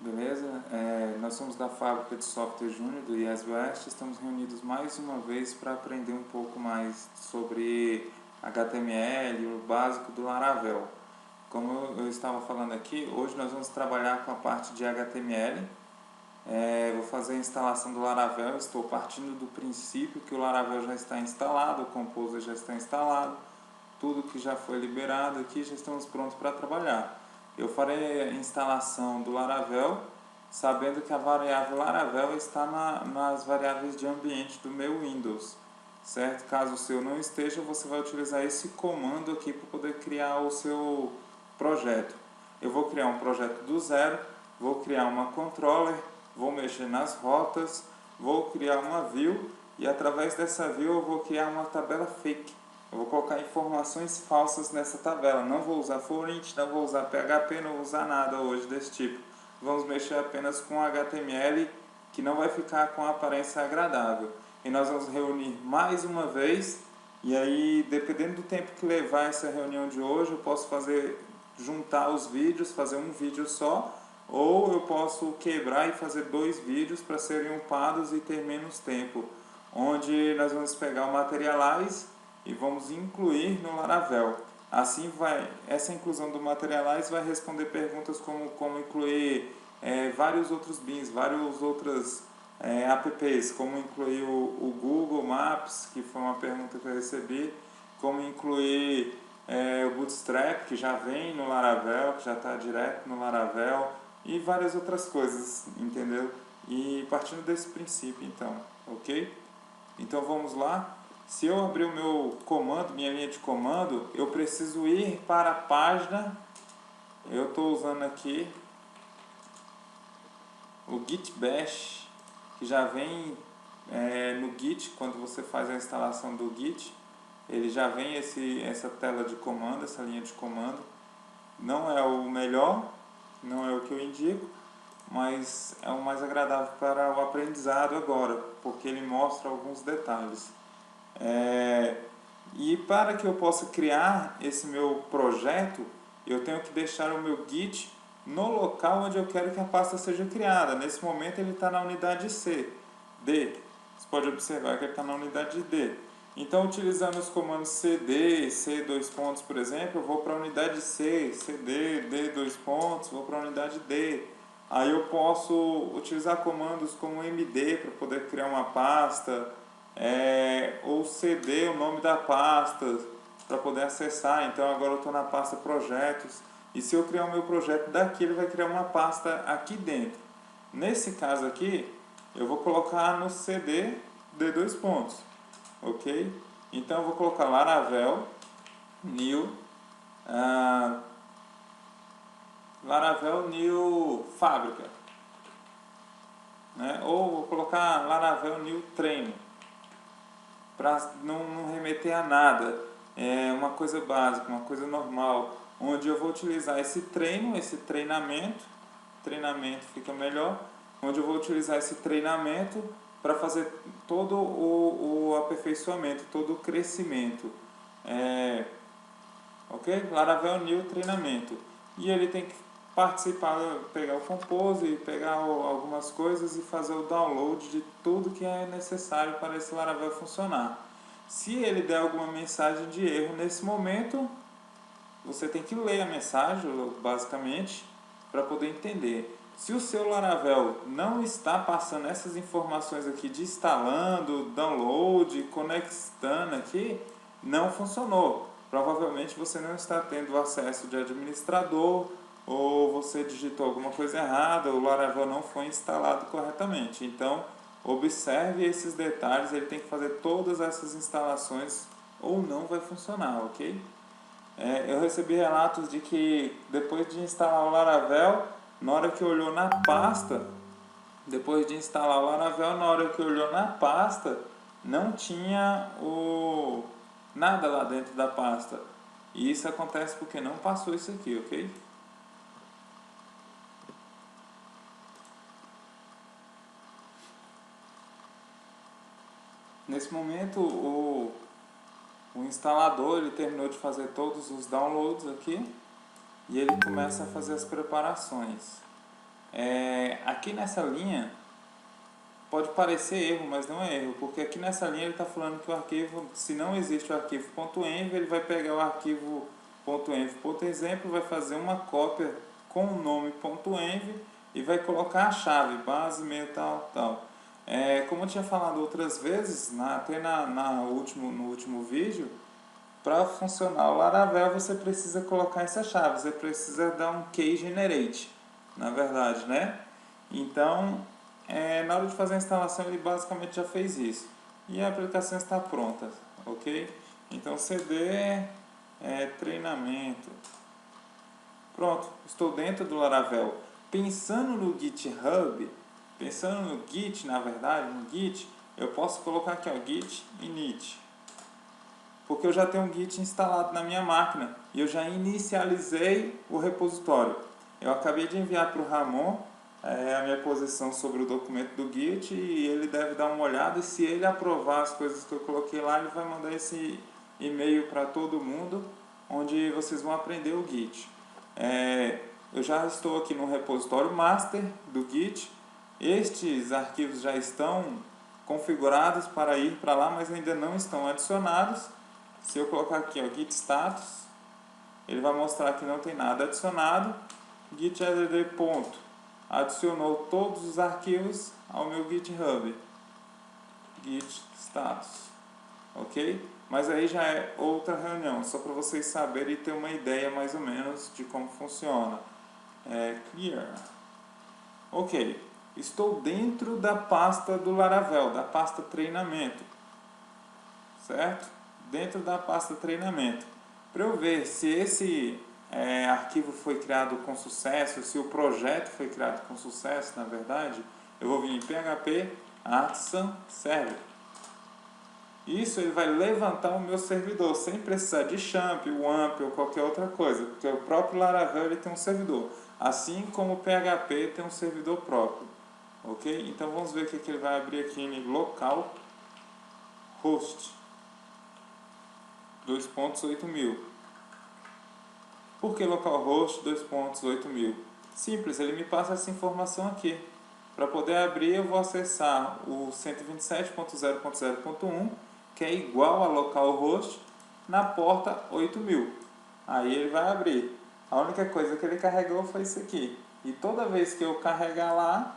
Beleza? Nós somos da fábrica de software Júnior do IES West. Estamos reunidos mais uma vez para aprender um pouco mais sobre HTML, o básico do Laravel. Como eu estava falando aqui, hoje nós vamos trabalhar com a parte de HTML. Vou fazer a instalação do Laravel. Estou partindo do princípio que o Laravel já está instalado, o Composer já está instalado, tudo que já foi liberado aqui, já estamos prontos para trabalhar. Eu farei a instalação do Laravel, sabendo que a variável Laravel está nas variáveis de ambiente do meu Windows, certo? Caso o seu não esteja, você vai utilizar esse comando aqui para poder criar o seu projeto. Eu vou criar um projeto do zero, vou criar uma controller, vou mexer nas rotas, vou criar uma view e através dessa view eu vou criar uma tabela fake. Eu vou colocar informações falsas nessa tabela. Não vou usar forint, não vou usar PHP, não vou usar nada hoje desse tipo. Vamos mexer apenas com HTML, que não vai ficar com aparência agradável. E nós vamos reunir mais uma vez. E aí, dependendo do tempo que levar essa reunião de hoje, eu posso juntar os vídeos, fazer um vídeo só. Ou eu posso quebrar e fazer 2 vídeos para serem upados e ter menos tempo. Onde nós vamos pegar o Materialize e vamos incluir no Laravel. Assim essa inclusão do Materialize vai responder perguntas como incluir vários outros bins, vários outros apps, como incluir o Google Maps, que foi uma pergunta que eu recebi, como incluir o Bootstrap, que já vem no Laravel, que já está direto no Laravel, e várias outras coisas, entendeu? E partindo desse princípio, então, ok? Então vamos lá. Se eu abrir o meu comando, minha linha de comando, eu preciso ir para a página. Eu estou usando aqui o Git Bash, que já vem no Git. Quando você faz a instalação do Git, ele já vem essa tela de comando, essa linha de comando. Não é o melhor, não é o que eu indico, mas é o mais agradável para o aprendizado agora, porque ele mostra alguns detalhes. E para que eu possa criar esse meu projeto, eu tenho que deixar o meu Git no local onde eu quero que a pasta seja criada. Nesse momento ele está na unidade D. Você pode observar que ele está na unidade D. Então, utilizando os comandos cd, c dois pontos, por exemplo, eu vou para a unidade C, cd, d dois pontos, vou para a unidade D. Aí eu posso utilizar comandos como md para poder criar uma pasta, ou cd o nome da pasta para poder acessar. Então agora eu estou na pasta projetos, e se eu criar o meu projeto daqui, ele vai criar uma pasta aqui dentro. Nesse caso aqui, eu vou colocar no cd d dois pontos, ok? Então eu vou colocar Laravel new Laravel new fábrica, né? Ou vou colocar Laravel new treino, para não remeter a nada. É uma coisa básica, uma coisa normal, onde eu vou utilizar esse treinamento fica melhor, onde eu vou utilizar esse treinamento para fazer todo o aperfeiçoamento, todo o crescimento. Ok? Laravel New treinamento. E ele tem que participar, pegar o Compose, pegar algumas coisas e fazer o download de tudo que é necessário para esse Laravel funcionar. Se ele der alguma mensagem de erro nesse momento, você tem que ler a mensagem, basicamente, para poder entender. Se o seu Laravel não está passando essas informações aqui de instalando, download, conectando aqui, não funcionou. Provavelmente você não está tendo acesso de administrador, ou você digitou alguma coisa errada, o Laravel não foi instalado corretamente. Então, observe esses detalhes, ele tem que fazer todas essas instalações ou não vai funcionar, ok? Eu recebi relatos de que depois de instalar o Laravel, na hora que olhou na pasta, depois de instalar o Laravel, na hora que olhou na pasta, não tinha nada lá dentro da pasta. E isso acontece porque não passou isso aqui, ok? Nesse momento, o instalador ele terminou de fazer todos os downloads aqui e ele começa a fazer as preparações. Aqui nessa linha pode parecer erro, mas não é erro, porque aqui nessa linha ele está falando que o arquivo, se não existe o arquivo .env, ele vai pegar o arquivo .env.exemplo, vai fazer uma cópia com o nome .env e vai colocar a chave, base, meio, tal, tal. Como eu tinha falado outras vezes, até no último vídeo, para funcionar o Laravel você precisa colocar essa chave, você precisa dar um key generate, na verdade, né? Então, na hora de fazer a instalação ele basicamente já fez isso. E a aplicação está pronta, ok? Então CD treinamento. Pronto, estou dentro do Laravel. Pensando no GitHub, pensando no Git, na verdade, no Git, eu posso colocar aqui, ó, Git init. Porque eu já tenho um Git instalado na minha máquina e eu já inicializei o repositório. Eu acabei de enviar para o Ramon a minha posição sobre o documento do Git e ele deve dar uma olhada, e se ele aprovar as coisas que eu coloquei lá, ele vai mandar esse e-mail para todo mundo, onde vocês vão aprender o Git. Eu já estou aqui no repositório master do Git. Estes arquivos já estão configurados para ir para lá, mas ainda não estão adicionados. Se eu colocar aqui, ó, git status, ele vai mostrar que não tem nada adicionado. Git add ponto adicionou todos os arquivos ao meu GitHub. Git status, ok? Mas aí já é outra reunião, só para vocês saberem e ter uma ideia mais ou menos de como funciona. Clear. Ok, estou dentro da pasta do Laravel, da pasta treinamento, certo? Dentro da pasta treinamento. Para eu ver se esse arquivo foi criado com sucesso, se o projeto foi criado com sucesso, na verdade, eu vou vir em PHP artisan server. Isso ele vai levantar o meu servidor, sem precisar de champ, wamp ou qualquer outra coisa, porque o próprio Laravel ele tem um servidor, assim como o PHP tem um servidor próprio, ok? Então vamos ver o que ele vai abrir aqui em local host 2.8000. Por que localhost 2.8000? Simples, ele me passa essa informação aqui. Para poder abrir, eu vou acessar o 127.0.0.1, que é igual a localhost, na porta 8000. Aí ele vai abrir. A única coisa que ele carregou foi isso aqui. E toda vez que eu carregar lá,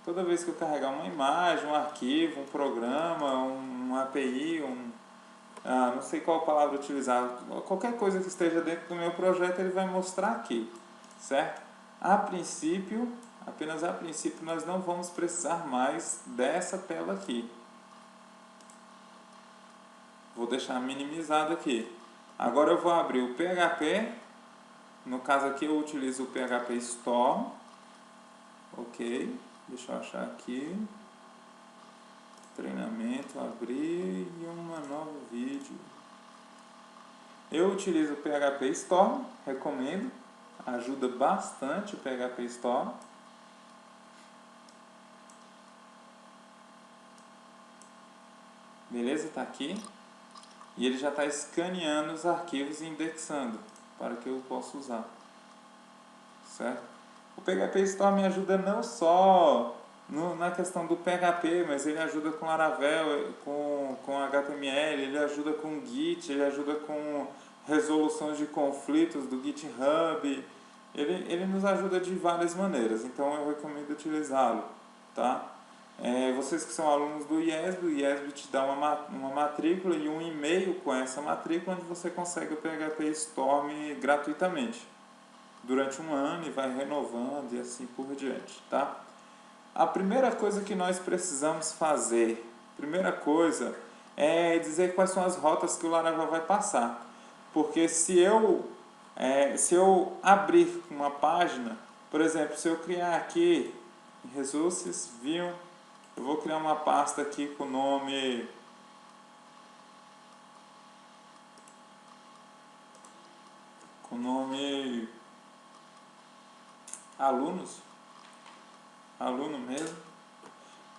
toda vez que eu carregar uma imagem, um arquivo, um programa, uma API, não sei qual palavra utilizar, qualquer coisa que esteja dentro do meu projeto ele vai mostrar aqui, certo? A princípio, apenas a princípio, nós não vamos precisar mais dessa tela aqui. Vou deixar minimizado aqui. Agora eu vou abrir o PHP, no caso aqui eu utilizo o PHP Storm, ok, deixa eu achar aqui, treinamento, abrir e um novo vídeo. Eu utilizo o PHP Storm, recomendo, ajuda bastante o PHP Storm. Beleza? Está aqui. E ele já está escaneando os arquivos e indexando para que eu possa usar. Certo? O PHP Storm me ajuda não só na questão do PHP, mas ele ajuda com Laravel, com HTML, ele ajuda com Git, ele ajuda com resoluções de conflitos do GitHub. Ele nos ajuda de várias maneiras, então eu recomendo utilizá-lo, tá? Vocês que são alunos do IESB, o IESB te dá uma matrícula e um e-mail com essa matrícula onde você consegue o PHP Storm gratuitamente durante um ano e vai renovando e assim por diante, tá? A primeira coisa que nós precisamos fazer, primeira coisa, é dizer quais são as rotas que o Laravel vai passar. Porque se eu abrir uma página, por exemplo, se eu criar aqui Resources, View, eu vou criar uma pasta aqui com o nome alunos, aluno mesmo.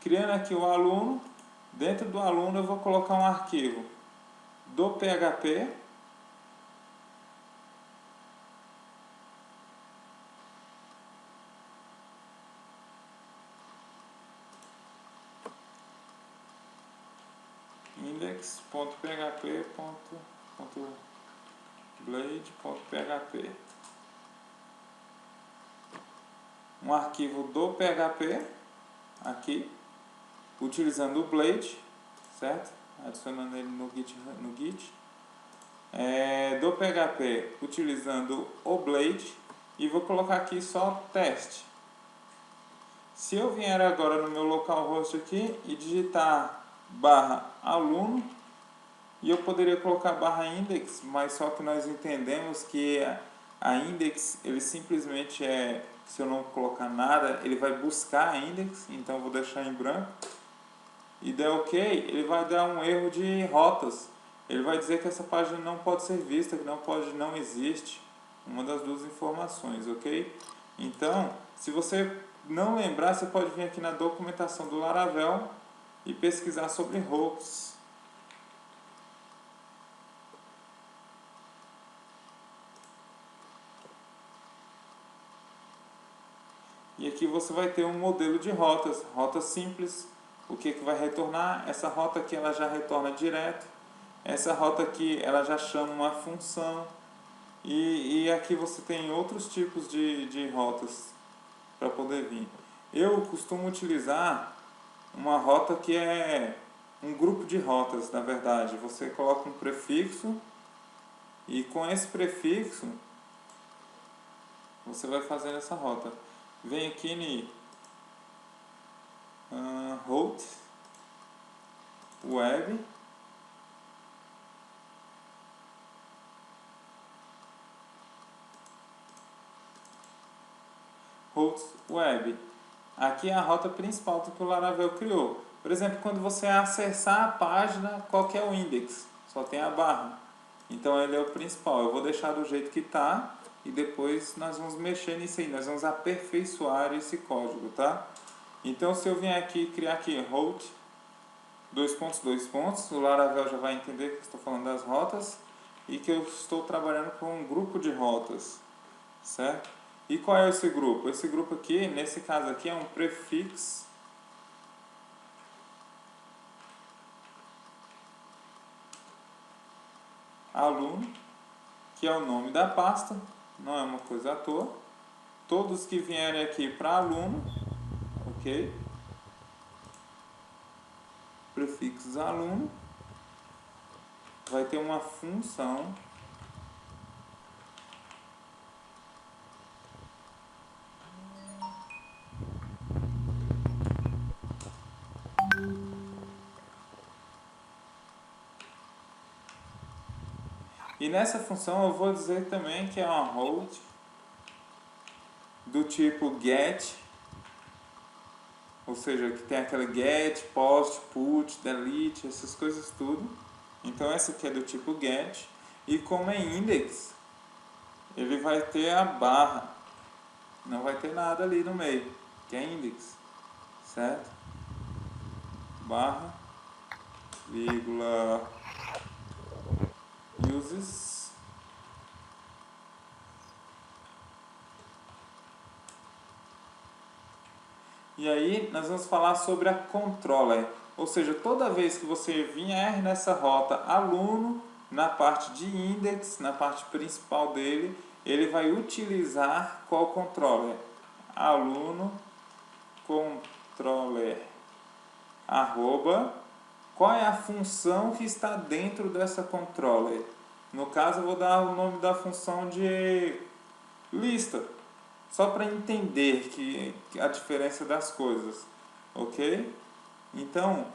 Criando aqui o aluno, dentro do aluno eu vou colocar um arquivo do PHP, index.php.blade.php, um arquivo do PHP aqui, utilizando o Blade, certo? Adicionando ele no Git. Do PHP utilizando o Blade, e vou colocar aqui só teste. Se eu vier agora no meu localhost aqui e digitar /aluno, e eu poderia colocar /index, mas só que nós entendemos que a index, ele simplesmente se eu não colocar nada, ele vai buscar a index, então eu vou deixar em branco, e der OK, ele vai dar um erro de rotas. Ele vai dizer que essa página não pode ser vista, que não existe, uma das duas informações, ok? Então, se você não lembrar, você pode vir aqui na documentação do Laravel e pesquisar sobre hooks. E aqui você vai ter um modelo de rotas simples. O que vai retornar? Essa rota aqui ela já retorna direto. Essa rota aqui ela já chama uma função. E aqui você tem outros tipos de rotas para poder vir. Eu costumo utilizar uma rota que é um grupo de rotas, na verdade. Você coloca um prefixo e com esse prefixo você vai fazendo essa rota. Vem aqui em route web, aqui é a rota principal que o Laravel criou. Por exemplo, quando você acessar a página, qual que é o index? Só tem a barra. Então ele é o principal. Eu vou deixar do jeito que está e depois nós vamos mexer nisso aí. Nós vamos aperfeiçoar esse código, tá? Então se eu vier aqui criar aqui route, o Laravel já vai entender que eu estou falando das rotas e que eu estou trabalhando com um grupo de rotas, certo? E qual é esse grupo? Esse grupo aqui, nesse caso aqui, é um prefixo aluno, que é o nome da pasta, não é uma coisa à toa. Todos que vierem aqui para aluno, ok? Prefixo aluno, vai ter uma função e nessa função eu vou dizer também que é uma route do tipo get, ou seja, que tem aquela get, post, put, delete, essas coisas tudo. Então essa aqui é do tipo get, e como é index, ele vai ter a barra, não vai ter nada ali no meio, que é index, certo? Barra, vírgula, uses, e aí nós vamos falar sobre a controller, ou seja, toda vez que você vier nessa rota aluno, na parte de index, na parte principal dele, ele vai utilizar qual controller? Aluno controller, arroba, qual é a função que está dentro dessa controller? No caso eu vou dar o nome da função de lista, só para entender a diferença das coisas, ok? Então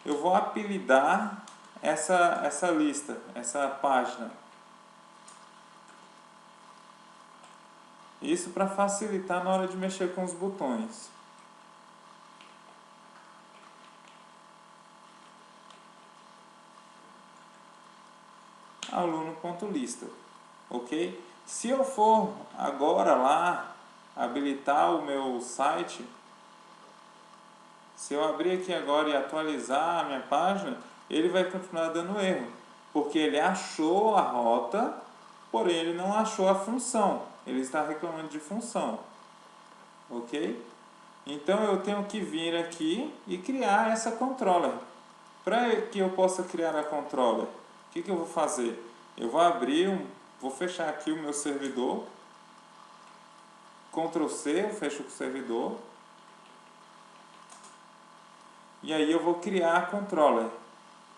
eu vou apelidar essa lista, essa página. Isso para facilitar na hora de mexer com os botões. Aluno.lista, ok? Se eu for agora lá habilitar o meu site, se eu abrir aqui agora e atualizar a minha página, ele vai continuar dando erro, porque ele achou a rota, porém ele não achou a função, ele está reclamando de função, ok? Então eu tenho que vir aqui e criar essa controller. Para que eu possa criar a controller, o que eu vou fazer? Eu vou vou fechar aqui o meu servidor, Ctrl C, eu fecho o servidor, e aí eu vou criar a controller,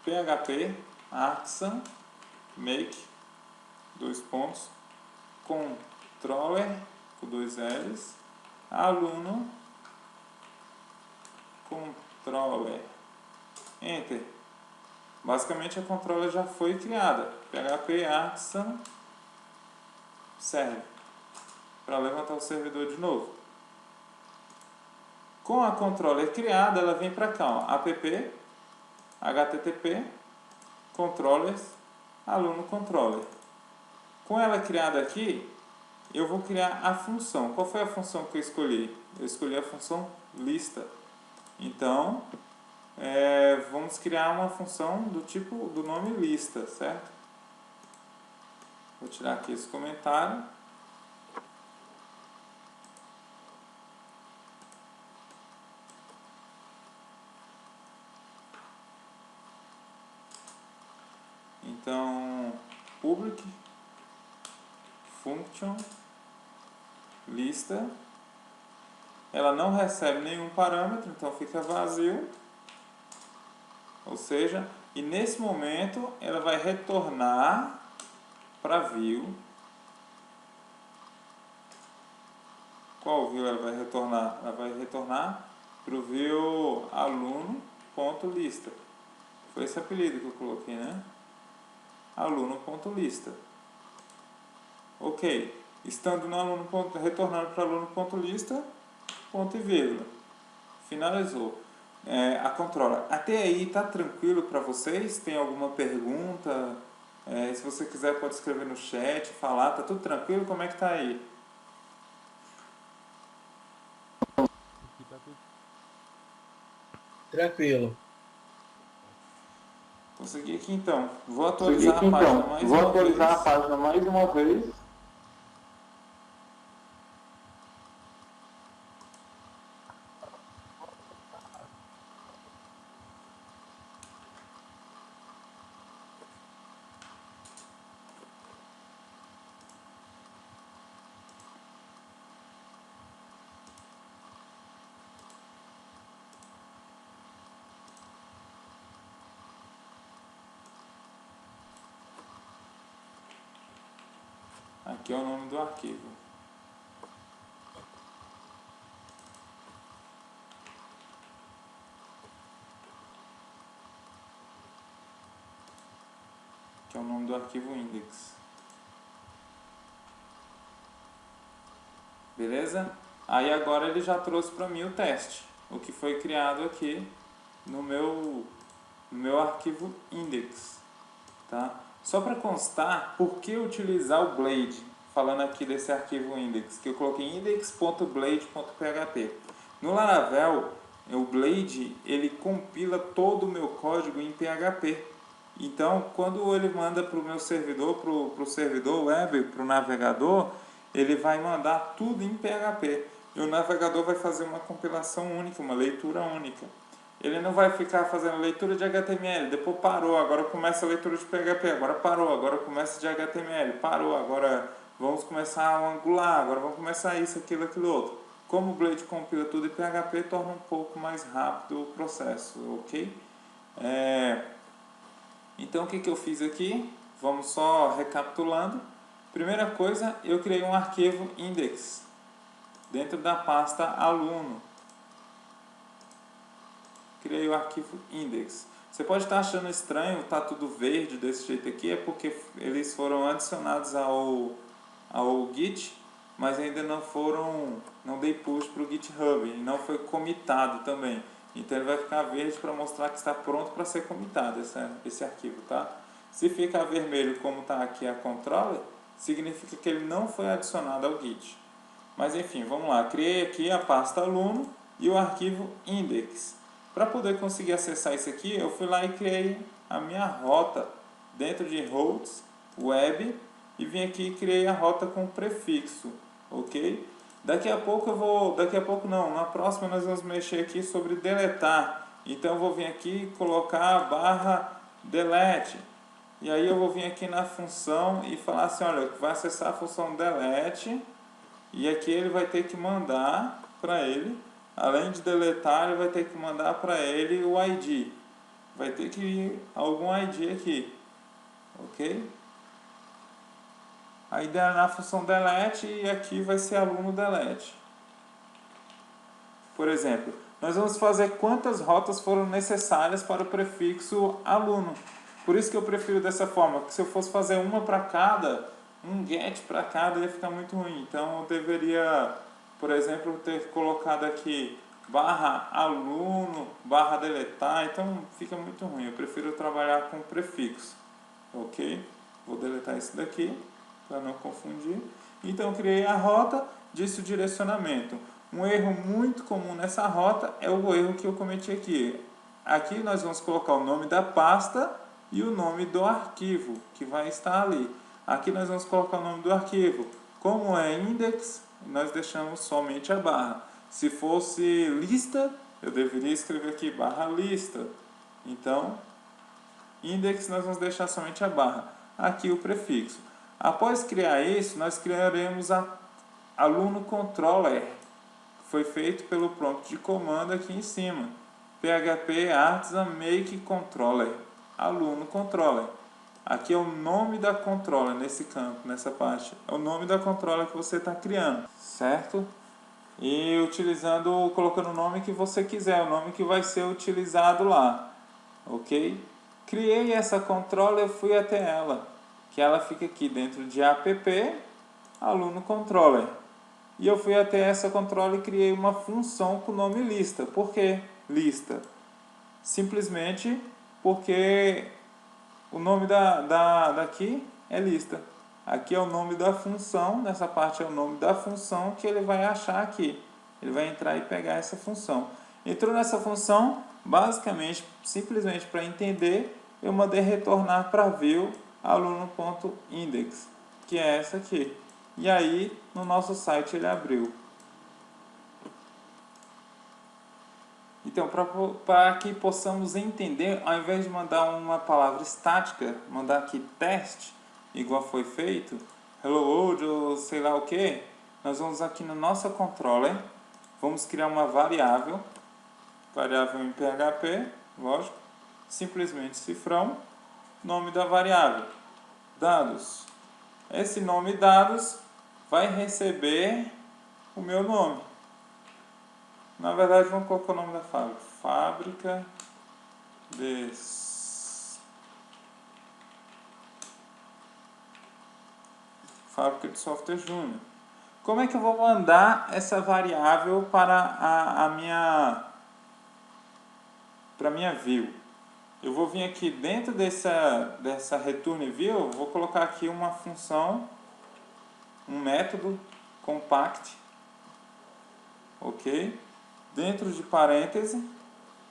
php artisan make, controller, com 2 L's, aluno, controller, enter. Basicamente a controller já foi criada, php artisan serve, para levantar o servidor de novo. Com a controller criada, ela vem para cá, ó, app, http, controllers, aluno controller. Com ela criada aqui, eu vou criar a função. Qual foi a função que eu escolhi? Eu escolhi a função lista. Então, vamos criar uma função do tipo do nome lista, certo? Vou tirar aqui esse comentário. Então, public function lista, ela não recebe nenhum parâmetro, então fica vazio, ou seja, e nesse momento ela vai retornar para view. Qual view ela vai retornar? Ela vai retornar para o view aluno.lista. Foi esse apelido que eu coloquei, né? Aluno.lista. Ok. Estando no aluno retornando para aluno.lista, ponto e vírgula. Finalizou. A controller. Até aí tá tranquilo para vocês? Tem alguma pergunta? Se você quiser pode escrever no chat, falar. Tá tudo tranquilo? Como é que tá aí? Tranquilo. Vou seguir aqui então. Vou atualizar a página mais uma vez. Aqui é o nome do arquivo. Que é o nome do arquivo index. Beleza? Aí agora ele já trouxe para mim o teste, o que foi criado aqui no meu arquivo index, tá? Só para constar, por que utilizar o Blade? Falando aqui desse arquivo index, que eu coloquei index.blade.php. No Laravel, o Blade ele compila todo o meu código em PHP. Então, quando ele manda para o meu servidor, para o servidor web, para o navegador, ele vai mandar tudo em PHP. E o navegador vai fazer uma compilação única, uma leitura única. Ele não vai ficar fazendo leitura de HTML, depois parou, agora começa a leitura de PHP, agora parou, agora começa de HTML, parou, agora vamos começar a Angular, agora vamos começar isso, aquilo, outro. Como o Blade compila tudo em PHP, torna um pouco mais rápido o processo, ok? Então o que eu fiz aqui? Vamos só recapitulando. Primeira coisa, eu criei um arquivo index dentro da pasta aluno. Criei o arquivo index. Você pode estar achando estranho, tá tudo verde desse jeito aqui, é porque eles foram adicionados ao Git, mas ainda não dei push para o GitHub, e não foi comitado também. Então ele vai ficar verde para mostrar que está pronto para ser comitado esse arquivo, tá? Se ficar vermelho como está aqui a controller, significa que ele não foi adicionado ao Git. Mas enfim, vamos lá. Criei aqui a pasta aluno e o arquivo index. Para poder conseguir acessar isso aqui, eu fui lá e criei a minha rota dentro de routes, web, e vim aqui e criei a rota com prefixo, ok? Daqui a pouco na próxima nós vamos mexer aqui sobre deletar. Então eu vou vir aqui e colocar barra delete. E aí eu vou vir aqui na função e falar assim, olha, vai acessar a função delete. E aqui ele vai ter que mandar para ele, além de deletar, ele vai ter que mandar para ele o ID. Vai ter que ir algum ID aqui, ok? Aí na função delete e aqui vai ser aluno delete. Por exemplo, nós vamos fazer quantas rotas foram necessárias para o prefixo aluno. Por isso que eu prefiro dessa forma, que se eu fosse fazer uma para cada, um get para cada, ia ficar muito ruim. Então eu deveria, por exemplo, ter colocado aqui barra aluno, barra deletar, então fica muito ruim. Eu prefiro trabalhar com prefixo, ok? Vou deletar isso daqui para não confundir. Então eu criei a rota, disse o direcionamento. Um erro muito comum nessa rota é o erro que eu cometi aqui. Aqui nós vamos colocar o nome da pasta e o nome do arquivo que vai estar ali. Aqui nós vamos colocar o nome do arquivo. Como é index, nós deixamos somente a barra. Se fosse lista, eu deveria escrever aqui barra lista. Então, index nós vamos deixar somente a barra. Aqui o prefixo. Após criar isso, nós criaremos a aluno controller. Foi feito pelo prompt de comando aqui em cima. PHP artisan make controller. Aluno controller. Aqui é o nome da controller nesse campo, nessa parte. É o nome da controller que você está criando, certo? E utilizando, colocando o nome que você quiser, o nome que vai ser utilizado lá, ok? Criei essa controller, fui até ela, que ela fica aqui dentro de app, aluno controller. E eu fui até essa controller e criei uma função com o nome lista. Por que lista? Simplesmente porque o nome daqui é lista. Aqui é o nome da função, nessa parte é o nome da função que ele vai achar aqui. Ele vai entrar e pegar essa função. Entrou nessa função, basicamente, simplesmente para entender, eu mandei retornar para view aluno.index, que é essa aqui. E aí, no nosso site ele abriu. Então, para que possamos entender, ao invés de mandar uma palavra estática, mandar aqui teste, igual foi feito, hello world ou sei lá o que, nós vamos aqui na nossa controller, vamos criar uma variável em PHP, lógico, simplesmente cifrão, nome da variável, dados. Esse nome dados vai receber o meu nome. Na verdade, vamos colocar o nome da fábrica. Fábrica de Software Júnior. Como é que eu vou mandar essa variável para a minha view? Eu vou vir aqui dentro dessa return view, vou colocar aqui uma função, um método compact, ok? Dentro de parêntese,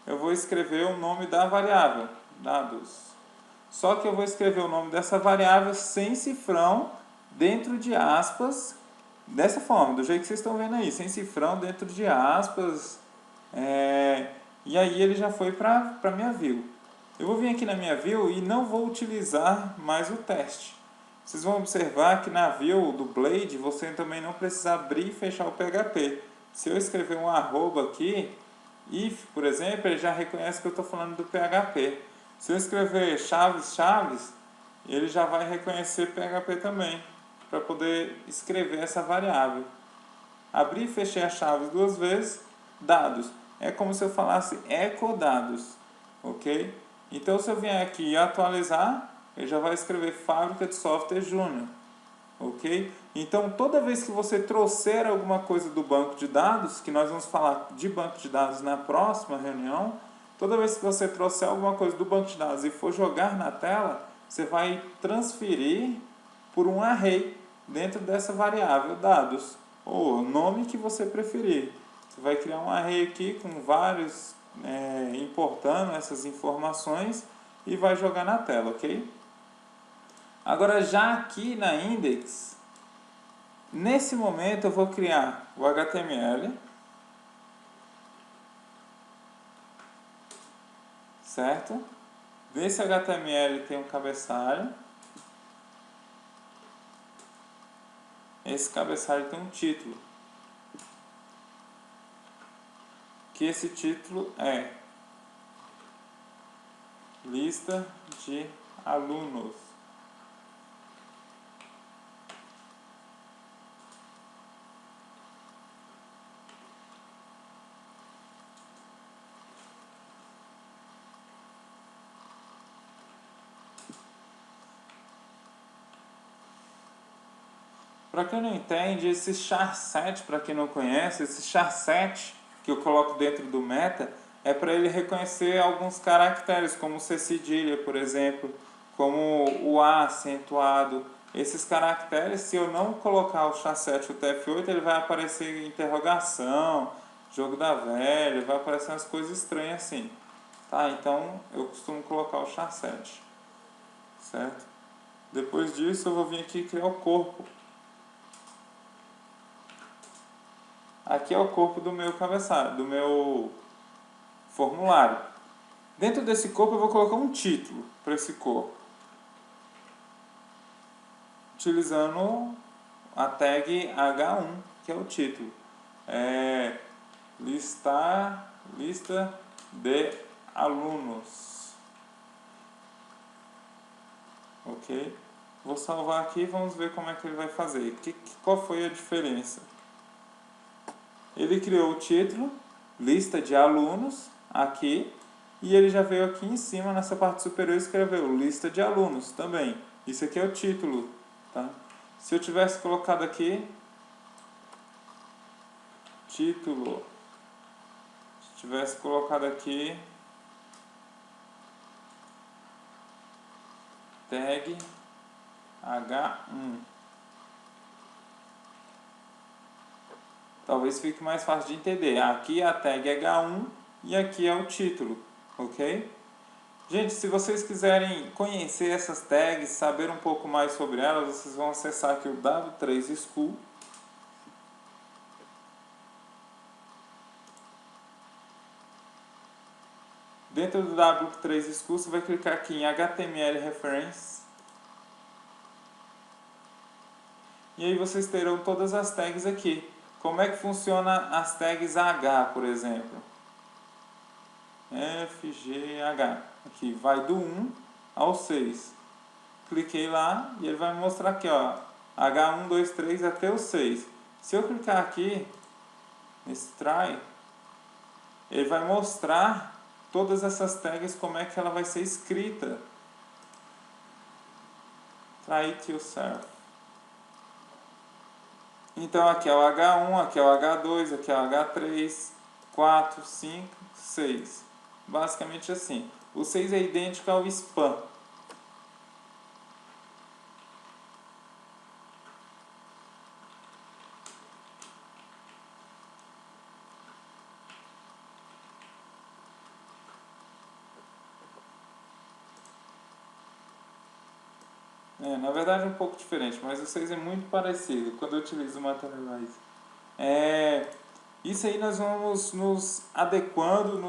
eu vou escrever o nome da variável, dados. Só que eu vou escrever o nome dessa variável sem cifrão, dentro de aspas, dessa forma, do jeito que vocês estão vendo aí, sem cifrão, dentro de aspas, e aí ele já foi para a minha view. Eu vou vir aqui na minha view e não vou utilizar mais o teste. Vocês vão observar que na view do Blade, você também não precisa abrir e fechar o PHP. Se eu escrever um arroba aqui, if, por exemplo, ele já reconhece que eu estou falando do PHP. Se eu escrever chaves, ele já vai reconhecer PHP também, para poder escrever essa variável. Abrir e fechar as chaves duas vezes, dados. É como se eu falasse echo dados, ok? Então, se eu vier aqui e atualizar, ele já vai escrever Fábrica de Software Júnior, ok? Então, toda vez que você trouxer alguma coisa do banco de dados, que nós vamos falar de banco de dados na próxima reunião, toda vez que você trouxer alguma coisa do banco de dados e for jogar na tela, você vai transferir por um array dentro dessa variável dados, ou nome que você preferir. Você vai criar um array aqui com vários, importando essas informações e vai jogar na tela, ok? Agora, já aqui na index, nesse momento eu vou criar o HTML, certo? Nesse HTML tem um cabeçalho. Esse cabeçalho tem um título. Que esse título é lista de alunos. Para quem não entende, esse char7, para quem não conhece, esse char7 que eu coloco dentro do meta é para ele reconhecer alguns caracteres, como o C cedilha, por exemplo, como o A acentuado. Esses caracteres, se eu não colocar o char7 e o TF8, ele vai aparecer interrogação, jogo da velha, vai aparecer umas coisas estranhas assim. Tá? Então eu costumo colocar o char7, certo? Depois disso eu vou vir aqui criar o corpo. Aqui é o corpo do meu cabeçalho, do meu formulário. Dentro desse corpo eu vou colocar um título para esse corpo, utilizando a tag H1, que é o título. Lista de alunos. Ok? Vou salvar aqui e vamos ver como é que ele vai fazer. Qual foi a diferença? Ele criou o título, lista de alunos, aqui, e ele já veio aqui em cima, nessa parte superior, e escreveu lista de alunos também. Isso aqui é o título, tá? Se eu tivesse colocado aqui, título, se tivesse colocado aqui, tag H1, talvez fique mais fácil de entender. Aqui é a tag H1 e aqui é o título, ok? Gente, se vocês quiserem conhecer essas tags, saber um pouco mais sobre elas, vocês vão acessar aqui o W3 School. Dentro do W3 School, você vai clicar aqui em HTML Reference. E aí vocês terão todas as tags aqui. Como é que funciona as tags H, por exemplo? FGH. Aqui vai do 1 ao 6. Cliquei lá e ele vai me mostrar aqui, ó, H1, 2, 3 até o 6. Se eu clicar aqui nesse try, ele vai mostrar todas essas tags, como é que ela vai ser escrita. Try it yourself. Então aqui é o H1, aqui é o H2, aqui é o H3, 4, 5, 6. Basicamente assim. O 6 é idêntico ao spam. Na verdade é um pouco diferente, mas o 6 é muito parecido quando eu utilizo o Materialize. Isso aí nós vamos nos adequando,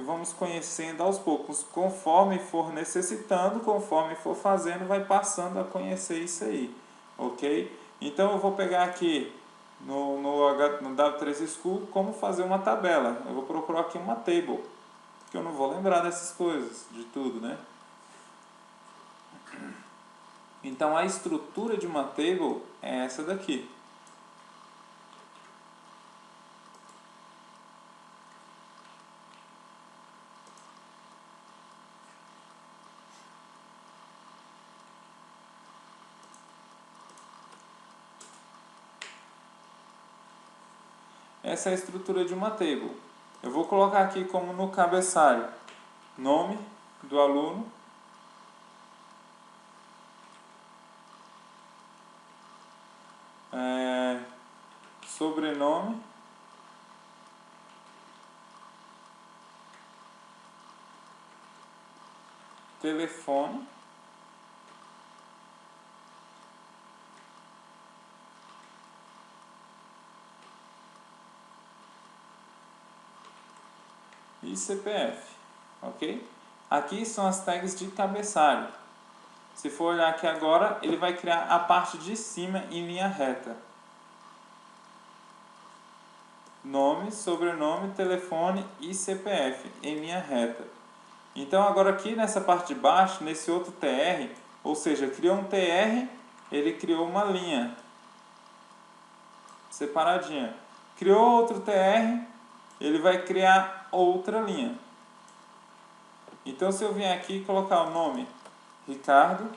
vamos conhecendo aos poucos, conforme for necessitando, conforme for fazendo, vai passando a conhecer isso aí, ok? Então eu vou pegar aqui no W3 School como fazer uma tabela. Eu vou procurar aqui uma table, porque eu não vou lembrar dessas coisas, de tudo, né? Então a estrutura de uma table é essa daqui. Essa é a estrutura de uma table. Eu vou colocar aqui como no cabeçalho, nome do aluno, sobrenome, telefone, e CPF, ok? Aqui são as tags de cabeçalho. Se for olhar aqui agora, ele vai criar a parte de cima em linha reta. Nome, sobrenome, telefone e CPF em linha reta. Então agora aqui nessa parte de baixo, nesse outro TR, ou seja, criou um TR, ele criou uma linha separadinha. Criou outro TR, ele vai criar outra linha. Então se eu vier aqui e colocar o nome Ricardo,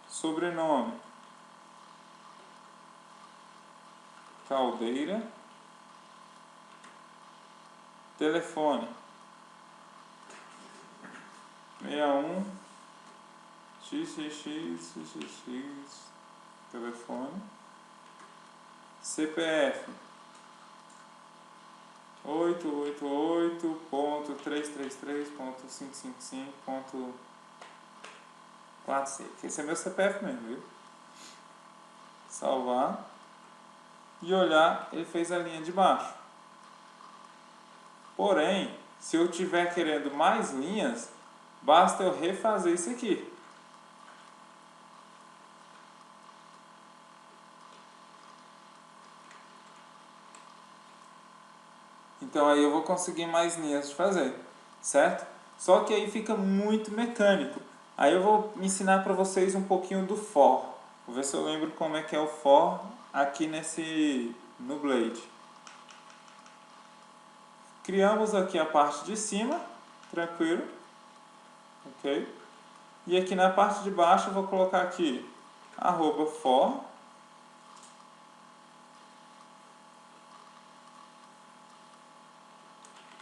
sobrenome Caldeira, telefone 61 xxx, telefone, CPF 888.333.555.46. Esse é meu CPF mesmo, viu? Salvar. E olhar, ele fez a linha de baixo. Porém, se eu estiver querendo mais linhas, basta eu refazer isso aqui. Então aí eu vou conseguir mais linhas de fazer, certo? Só que aí fica muito mecânico. Aí eu vou ensinar para vocês um pouquinho do for. Vou ver se eu lembro como é que é o for aqui no Blade. Criamos aqui a parte de cima, tranquilo, ok? E aqui na parte de baixo eu vou colocar aqui @for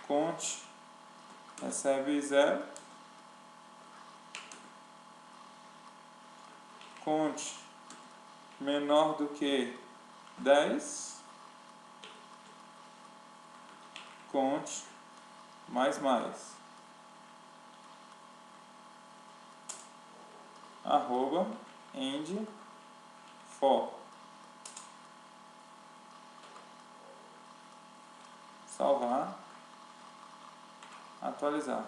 conte recebe 0, conte menor do que 10, conte mais, @end for. Salvar, atualizar.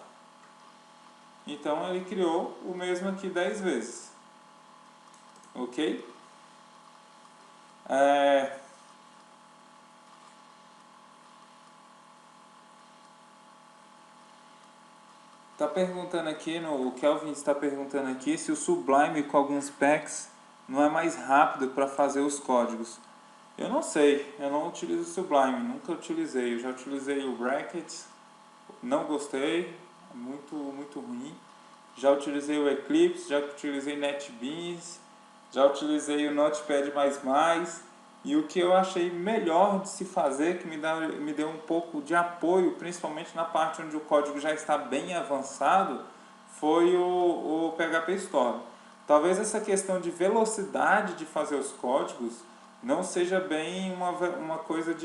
Então ele criou o mesmo aqui 10 vezes, ok? Tá perguntando aqui, o Kelvin está perguntando aqui se o Sublime com alguns packs não é mais rápido para fazer os códigos. Eu não sei, eu não utilizo o Sublime, nunca utilizei. Eu já utilizei o Brackets, não gostei, muito ruim. Já utilizei o Eclipse, já utilizei NetBeans, já utilizei o Notepad++, e o que eu achei melhor de se fazer, que me deu um pouco de apoio, principalmente na parte onde o código já está bem avançado, foi o PHP Storm. Talvez essa questão de velocidade de fazer os códigos não seja bem uma coisa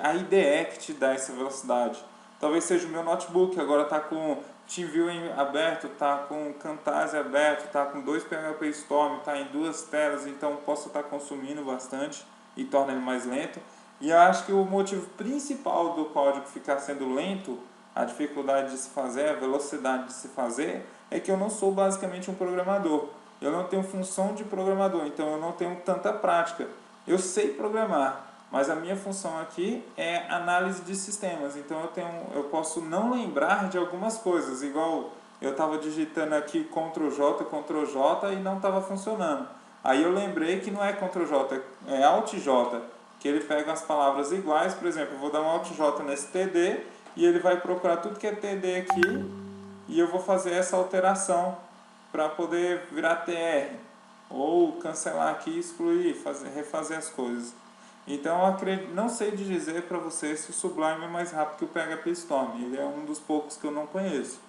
a IDE que te dá essa velocidade. Talvez seja o meu notebook, agora está com TeamViewer aberto, está com Camtasia aberto, está com 2 PHP Storm, está em 2 telas, então posso estar consumindo bastante e torna ele mais lento. E eu acho que o motivo principal do código ficar sendo lento, a dificuldade de se fazer, a velocidade de se fazer, é que eu não sou basicamente um programador. Eu não tenho função de programador, então eu não tenho tanta prática. Eu sei programar, mas a minha função aqui é análise de sistemas, então eu posso não lembrar de algumas coisas, igual eu estava digitando aqui Ctrl J e não estava funcionando. Aí eu lembrei que não é Ctrl J, é Alt J, que ele pega as palavras iguais, por exemplo, eu vou dar um Alt J nesse TD e ele vai procurar tudo que é TD aqui e eu vou fazer essa alteração para poder virar TR, ou cancelar aqui e excluir, refazer as coisas. Então não sei de dizer para você se o Sublime é mais rápido que o PHP Storm. Ele é um dos poucos que eu não conheço.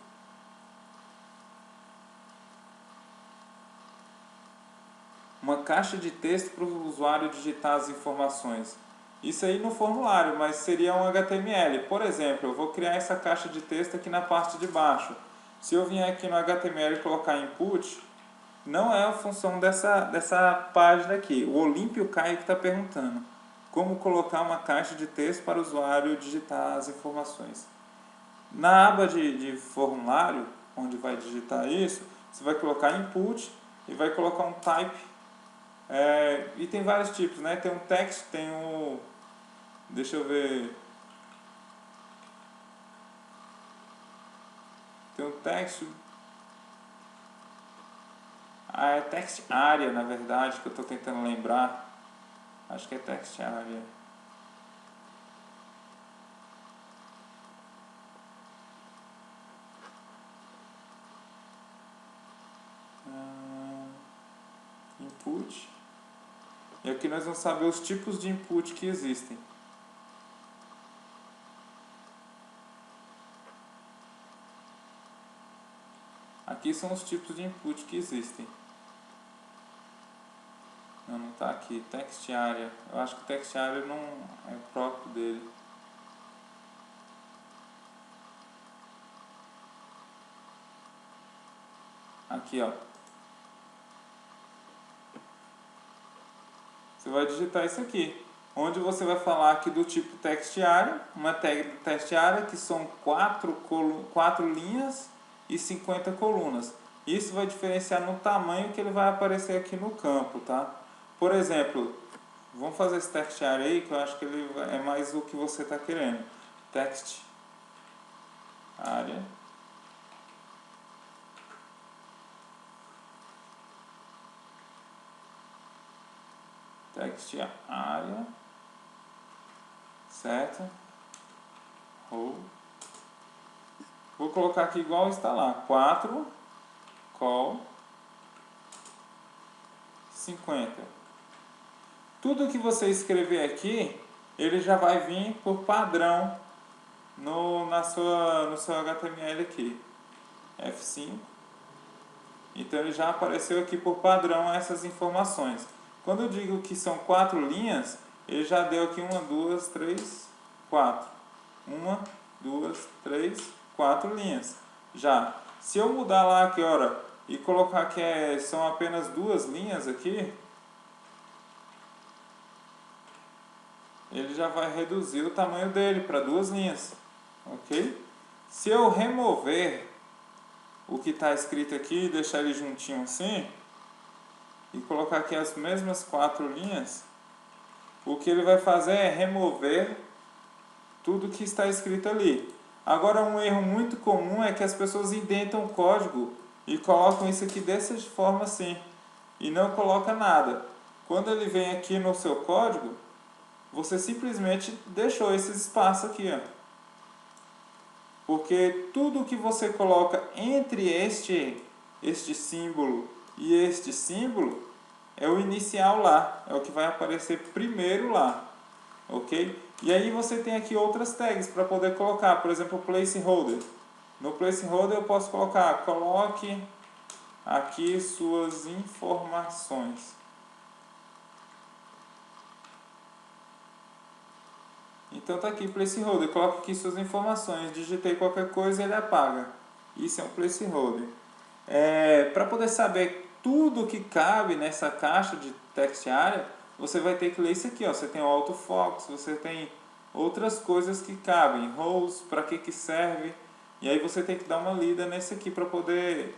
Uma caixa de texto para o usuário digitar as informações. Isso aí no formulário, mas seria um HTML. Por exemplo, eu vou criar essa caixa de texto aqui na parte de baixo. Se eu vier aqui no HTML e colocar input, não é a função dessa página aqui. O Olímpio Caio que está perguntando como colocar uma caixa de texto para o usuário digitar as informações. Na aba de formulário, onde vai digitar isso, você vai colocar input e vai colocar um type. E tem vários tipos, né? Tem um text, tem o... Deixa eu ver... Tem um text... é text area, na verdade, que eu estou tentando lembrar. Acho que é text area. Input. E aqui nós vamos saber os tipos de input que existem. Aqui são os tipos de input que existem. Não está aqui. Text area. Eu acho que text area não é próprio dele. Aqui, ó. Você vai digitar isso aqui, onde você vai falar aqui do tipo text area, uma tag do text area que são 4 linhas e 50 colunas. Isso vai diferenciar no tamanho que ele vai aparecer aqui no campo, tá? Por exemplo, vamos fazer esse text area aí, que eu acho que ele é mais o que você está querendo. Text area. Text area, certo? Vou colocar aqui igual está lá, 4 col 50. Tudo que você escrever aqui, ele já vai vir por padrão no seu HTML aqui. F5. Então ele já apareceu aqui por padrão essas informações. Quando eu digo que são 4 linhas, ele já deu aqui 1, 2, 3, 4. 1, 2, 3, 4 linhas. Já. Se eu mudar lá aqui, ora, e colocar que são apenas 2 linhas aqui, ele já vai reduzir o tamanho dele para 2 linhas. Ok? Se eu remover o que está escrito aqui e deixar ele juntinho assim, e colocar aqui as mesmas 4 linhas, o que ele vai fazer é remover tudo que está escrito ali. Agora, um erro muito comum é que as pessoas indentam o código e colocam isso aqui dessa forma assim, e não coloca nada. Quando ele vem aqui no seu código, você simplesmente deixou esse espaço aqui, ó. Porque tudo que você coloca entre este símbolo e este símbolo é o inicial lá, é o que vai aparecer primeiro lá, ok? E aí você tem aqui outras tags para poder colocar, por exemplo, placeholder. No placeholder eu posso colocar, coloque aqui suas informações. Então tá aqui placeholder, coloque aqui suas informações, digitei qualquer coisa ele apaga. Isso é um placeholder. Para poder saber tudo que cabe nessa caixa de text area, você vai ter que ler isso aqui, ó. Você tem o autofocus, você tem outras coisas que cabem, rows, para que serve, e aí você tem que dar uma lida nesse aqui para poder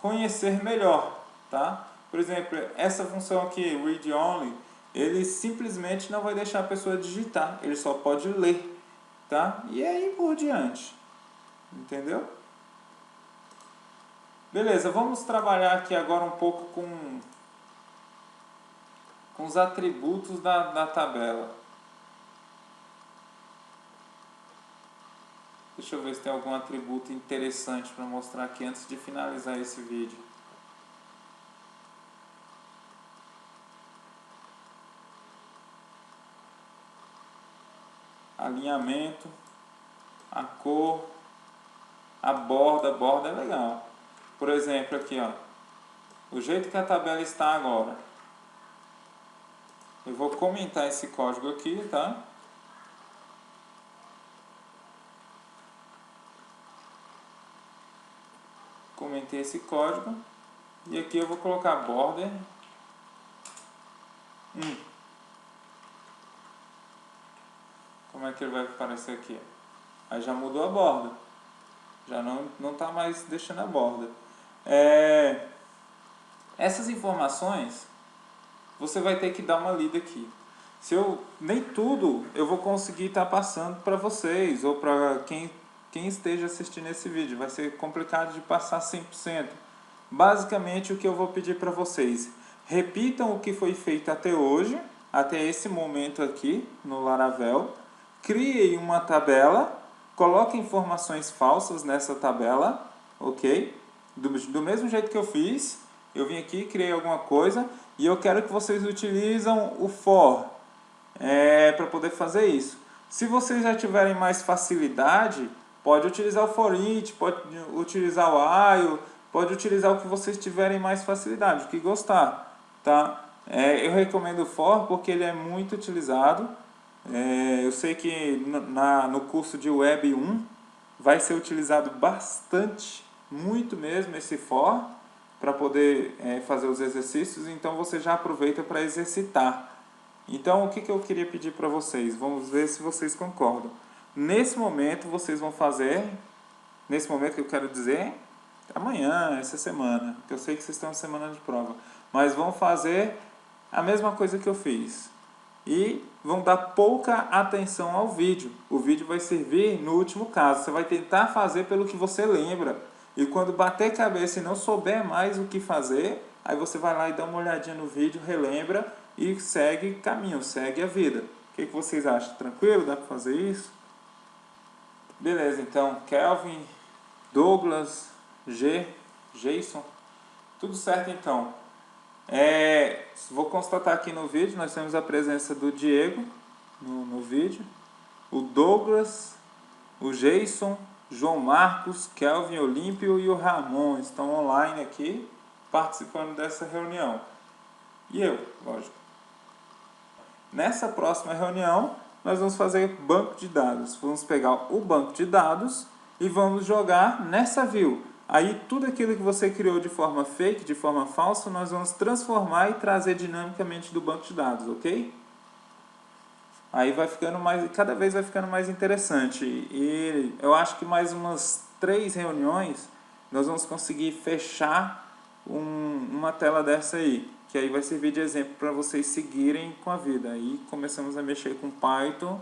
conhecer melhor, tá? Por exemplo, essa função aqui, read only, ele simplesmente não vai deixar a pessoa digitar, ele só pode ler, tá? E aí por diante, entendeu? Beleza, vamos trabalhar aqui agora um pouco com os atributos da tabela. Deixa eu ver se tem algum atributo interessante para mostrar aqui antes de finalizar esse vídeo. Alinhamento, a cor, a borda é legal. Por exemplo, aqui, ó, o jeito que a tabela está agora. Eu vou comentar esse código aqui, tá? Comentei esse código. E aqui eu vou colocar border 1. Como é que ele vai aparecer aqui? Aí já mudou a borda. já não está mais deixando a borda. Essas informações você vai ter que dar uma lida aqui. Nem tudo eu vou conseguir estar passando para vocês ou para quem esteja assistindo esse vídeo. Vai ser complicado de passar 100%. Basicamente, o que eu vou pedir para vocês: repitam o que foi feito até hoje, até esse momento aqui no Laravel. Criem uma tabela, coloquem informações falsas nessa tabela, ok? Do mesmo jeito que eu fiz, eu vim aqui, criei alguma coisa e eu quero que vocês utilizam o for para poder fazer isso. Se vocês já tiverem mais facilidade, pode utilizar o for each, pode utilizar o while, pode utilizar o que vocês tiverem mais facilidade, o que gostar, tá? Eu recomendo o for porque ele é muito utilizado. Eu sei que no curso de Web 1 vai ser utilizado bastante, muito mesmo, esse for para poder fazer os exercícios, então você já aproveita para exercitar. Então, o que eu queria pedir para vocês? Vamos ver se vocês concordam. Nesse momento, vocês vão fazer, nesse momento que eu quero dizer, amanhã, essa semana, que eu sei que vocês estão na semana de prova, mas vão fazer a mesma coisa que eu fiz. E vão dar pouca atenção ao vídeo. O vídeo vai servir no último caso. Você vai tentar fazer pelo que você lembra. E quando bater cabeça e não souber mais o que fazer, aí você vai lá e dá uma olhadinha no vídeo, relembra e segue caminho, segue a vida. O que vocês acham? Tranquilo? Dá para fazer isso? Beleza, então, Kelvin, Douglas, Jason, tudo certo então. Vou constatar aqui no vídeo, nós temos a presença do Diego no vídeo, o Douglas, o Jason, João Marcos, Kelvin Olímpio e o Ramon estão online aqui participando dessa reunião. E eu, lógico. Nessa próxima reunião, nós vamos fazer banco de dados. Vamos pegar o banco de dados e vamos jogar nessa view. Aí tudo aquilo que você criou de forma fake, de forma falsa, nós vamos transformar e trazer dinamicamente do banco de dados, ok? Aí vai ficando cada vez vai ficando mais interessante. E eu acho que mais umas 3 reuniões nós vamos conseguir fechar uma tela dessa aí, que aí vai servir de exemplo para vocês seguirem com a vida. Aí começamos a mexer com Python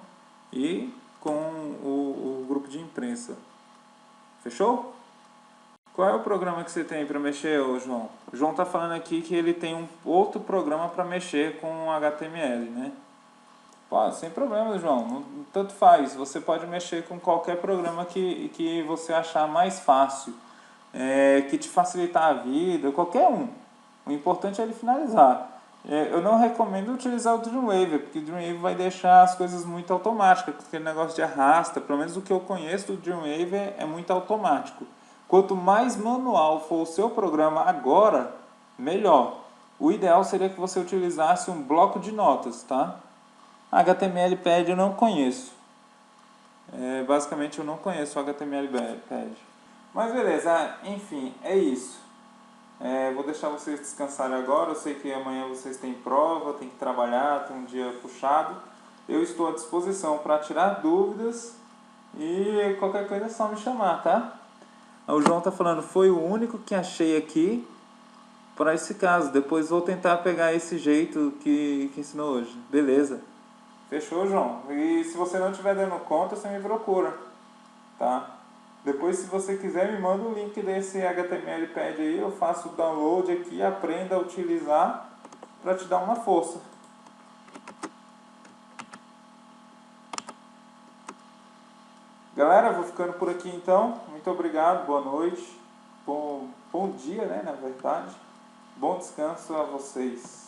e com o grupo de imprensa. Fechou? Qual é o programa que você tem para mexer, João? O João está falando aqui que ele tem um outro programa para mexer com HTML, né? Pô, sem problema, João. Tanto faz. Você pode mexer com qualquer programa que você achar mais fácil, que te facilitar a vida, qualquer um. O importante é ele finalizar. Eu não recomendo utilizar o Dreamweaver, porque o Dreamweaver vai deixar as coisas muito automáticas, aquele negócio de arrasta. Pelo menos o que eu conheço do Dreamweaver é muito automático. Quanto mais manual for o seu programa agora, melhor. O ideal seria que você utilizasse um bloco de notas, tá? HTML-Pad eu não conheço. Basicamente eu não conheço o HTML-Pad. Mas beleza, enfim, é isso. Vou deixar vocês descansarem agora. Eu sei que amanhã vocês têm prova, tem que trabalhar, tem um dia puxado. Eu estou à disposição para tirar dúvidas e qualquer coisa é só me chamar, tá? O João tá falando, foi o único que achei aqui para esse caso. Depois vou tentar pegar esse jeito que ensinou hoje. Beleza. Fechou, João? E se você não estiver dando conta, você me procura, tá? Depois, se você quiser, me manda o link desse HTML-Pad aí, eu faço o download aqui, aprenda a utilizar para te dar uma força. Galera, vou ficando por aqui então. Muito obrigado, boa noite, bom dia, né, na verdade. Bom descanso a vocês.